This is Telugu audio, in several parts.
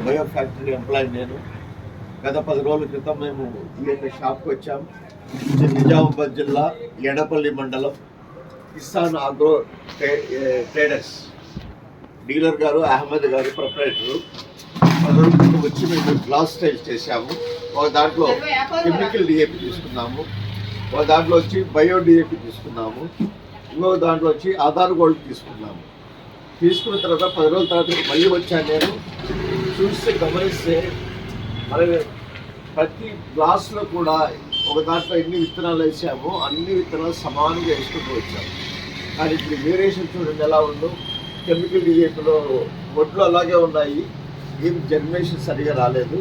బయో ఫ్యాక్టరీ ఎంప్లాయీ నేను. గత 10 రోజుల క్రితం మేము ఈ యొక్క షాప్కి వచ్చాం. ఇది నిజామాబాద్ జిల్లా ఎడపల్లి మండలం కిసాన్ ఆగ్రో ట్రేడర్స్ డీలర్ గారు అహ్మద్ గారు ప్రొప్రైటరు 10 రోజుల వచ్చి మేము గ్లాస్ స్టైల్ చేశాము. ఒక దాంట్లో కెమికల్ డిఏపి తీసుకున్నాము, ఒక దాంట్లో వచ్చి బయో డిఏపి తీసుకున్నాము, ఇంకొక దాంట్లో వచ్చి ఆధార్ గోల్డ్ తీసుకున్నాము. తీసుకున్న తర్వాత 10 రోజుల తర్వాత మళ్ళీ వచ్చాను నేను. చూస్తే గమనిస్తే మరి ప్రతి గ్లాసులో కూడా ఒక దాంట్లో ఎన్ని విత్తనాలు వేసామో అన్ని విత్తనాలు సమానంగా వేసుకుంటూ వచ్చాము. కానీ ఇప్పుడు వేరియేషన్ చూడండి ఎలా ఉందో. కెమికల్ డిఏపిలో ఒడ్లు అలాగే ఉన్నాయి, ఏం జర్మినేషన్ సరిగా రాలేదు.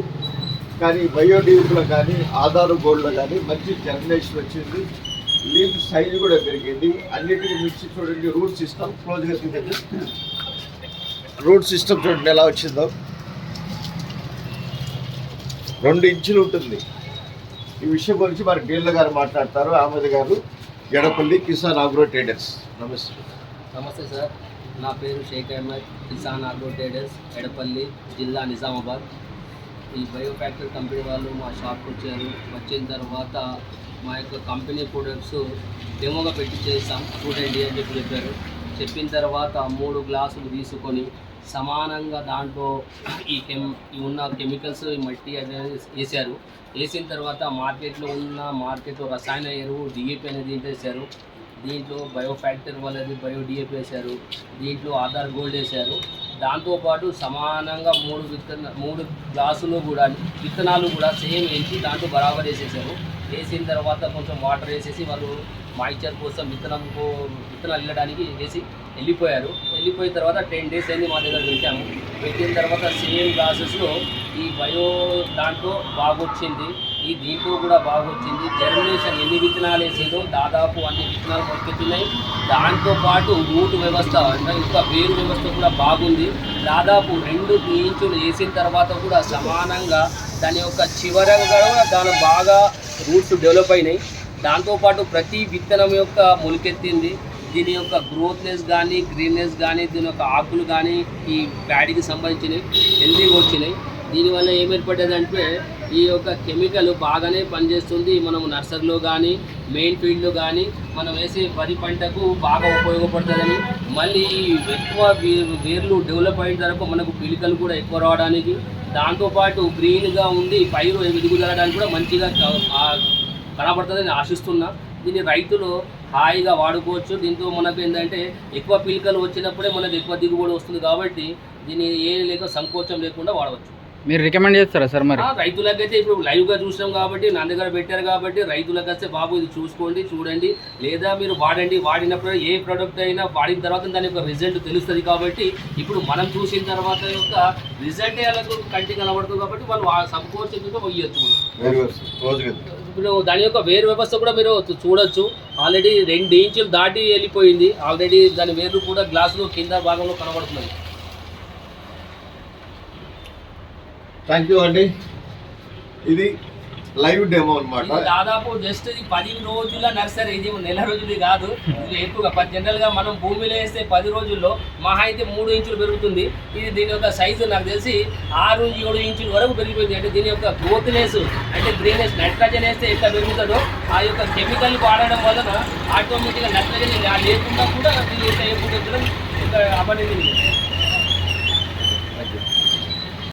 కానీ బయో డిఏపిలో కానీ ఆధార్ గోల్డ్లో కానీ మంచి జర్మినేషన్ వచ్చింది. లీఫ్ సైజ్ కూడా పెరిగింది. అన్నిటికీ మిక్సి చూడండి. రూట్ సిస్టమ్ క్లోజ్గా చూడండి. రూట్ సిస్టమ్ చూడండి ఎలా వచ్చిందో. 2 ఇంచులు ఉంటుంది. ఈ విషయం గురించి మరి డీలర్ గారు మాట్లాడతారు. అహ్మద్ గారు, ఎడపల్లి కిసాన్ ఆగ్రో ట్రేడర్స్. నమస్తే సార్, నా పేరు షేక్ అహ్మద్, కిసాన్ ఆగ్రో ట్రేడర్స్, ఎడపల్లి జిల్లా నిజామాబాద్. ఈ బయో ఫ్యాక్టరీ కంపెనీ వాళ్ళు మా షాప్కి వచ్చారు. వచ్చిన తర్వాత మా యొక్క కంపెనీ ప్రొడక్ట్స్ డెమోగా పెట్టి చేస్తాం చూడండి అని చెప్పారు. చెప్పిన తర్వాత 3 గ్లాసులు తీసుకొని సమానంగా దాంట్లో ఈ ఉన్న కెమికల్స్ మట్టి అనేది వేశారు. వేసిన తర్వాత మార్కెట్లో రసాయన ఎరువు డిఏపి అనేది వేశారు. దీంట్లో బయో ఫ్యాక్టరీ వాళ్ళది బయో డిఏపి వేశారు. దీంట్లో ఆధార్ గోల్డ్ వేశారు. దాంతోపాటు సమానంగా 3 గ్లాసులు కూడా విత్తనాలు కూడా సేమ్ వేసి దాంట్లో బరాబర్ వేసేసారు. వేసిన తర్వాత కొంచెం వాటర్ వేసేసి వాళ్ళు మాయిశ్చర్ కోసం విత్తనాలు వెళ్ళడానికి వేసి వెళ్ళిపోయారు. వెళ్ళిపోయిన తర్వాత 10 days అయింది మా దగ్గర పెట్టాము. పెట్టిన తర్వాత సేమ్ గ్లాసెస్లో ఈ బయో దాంట్లో బాగొచ్చింది, ఈ దీంట్లో కూడా బాగొచ్చింది. జర్మినేషన్ ఎన్ని విత్తనాలు వేసిందో దాదాపు అన్ని విత్తనాలు మొక్కెత్తున్నాయి. దాంతోపాటు రూట్ వ్యవస్థ అంటే ఇంకా వేరు వ్యవస్థ కూడా బాగుంది. దాదాపు 2 ఇంచులు వేసిన తర్వాత కూడా సమానంగా దాని యొక్క చివరగా దాని బాగా రూట్స్ డెవలప్ అయినాయి. దాంతోపాటు ప్రతి విత్తనం యొక్క మొలికెత్తింది. దీని యొక్క గ్రోత్నెస్ కానీ గ్రీన్నెస్ కానీ దీని యొక్క ఆకులు కానీ ఈ ప్యాడీకి సంబంధించినవి హెల్తీగా వచ్చినాయి. దీనివల్ల ఏం ఏర్పడ్డదంటే ఈ యొక్క కెమికల్ బాగానే పనిచేస్తుంది. మనం నర్సరీలో కానీ మెయిన్ ఫీల్డ్లో కానీ మనం వేసే వరి పంటకు బాగా ఉపయోగపడుతుందని, మళ్ళీ ఎక్కువ వేర్లు డెవలప్ అయిన తర్వాత మనకు పిలికలు కూడా ఎక్కువ రావడానికి, దాంతోపాటు గ్రీన్గా ఉండి పైరు ఎదుగుదలడానికి కూడా మంచిగా కనబడుతుందని ఆశిస్తున్నా. దీన్ని రైతులు హాయిగా వాడుకోవచ్చు. దీంతో మనకు ఏంటంటే ఎక్కువ పిలికలు వచ్చినప్పుడే మనకు ఎక్కువ దిగుబడి వస్తుంది. కాబట్టి దీన్ని సంకోచం లేకుండా వాడవచ్చు. మీరు రికమెండ్ చేస్తారా సార్? మరి రైతులకైతే ఇప్పుడు లైవ్గా చూసినాం కాబట్టి నా దగ్గర పెట్టారు కాబట్టి రైతులకు వస్తే బాబు ఇది చూసుకోండి, చూడండి, లేదా మీరు వాడండి. వాడినప్పుడు ఏ ప్రోడక్ట్ అయినా వాడిన తర్వాత దాని యొక్క రిజల్ట్ తెలుస్తుంది. కాబట్టి ఇప్పుడు మనం చూసిన తర్వాత యొక్క రిజల్టే వాళ్ళకు కంటికి కనబడుతుంది. కాబట్టి వాళ్ళు సంకోచంతో పోయొచ్చు. ఇప్పుడు దాని యొక్క వేరు వ్యవస్థ కూడా మీరు చూడొచ్చు. ఆల్రెడీ 2 ఇంచులు దాటి వెళ్ళిపోయింది. ఆల్రెడీ దాని వేర్లు కూడా గ్లాసులో కింద భాగంలో కనబడుతున్నాయి. థ్యాంక్ యూ అండి. ఇది లైవ్ డెమో అనమాట. దాదాపు జస్ట్ ఇది 10 రోజుల నర్సరీ, ఇది నెల రోజులు కాదు. ఇది ఎక్కువగా జనరల్గా మనం భూమిలో వేస్తే 10 రోజుల్లో మహా అయితే 3 ఇంచులు పెరుగుతుంది. ఇది దీని యొక్క సైజు నాకు తెలిసి 6-7 ఇంచుల వరకు పెరిగిపోయింది. అంటే దీని యొక్క గ్రోత్నెస్ అంటే గ్రీనెస్, నైట్రోజన్ వేస్తే ఎట్లా పెరుగుతుందో ఆ యొక్క కెమికల్ వాడడం వలన ఆటోమేటిక్గా నైట్రోజన్ లేకుండా కూడా దీని యొక్క ఎక్కువ పెరగడం అబద్ధం.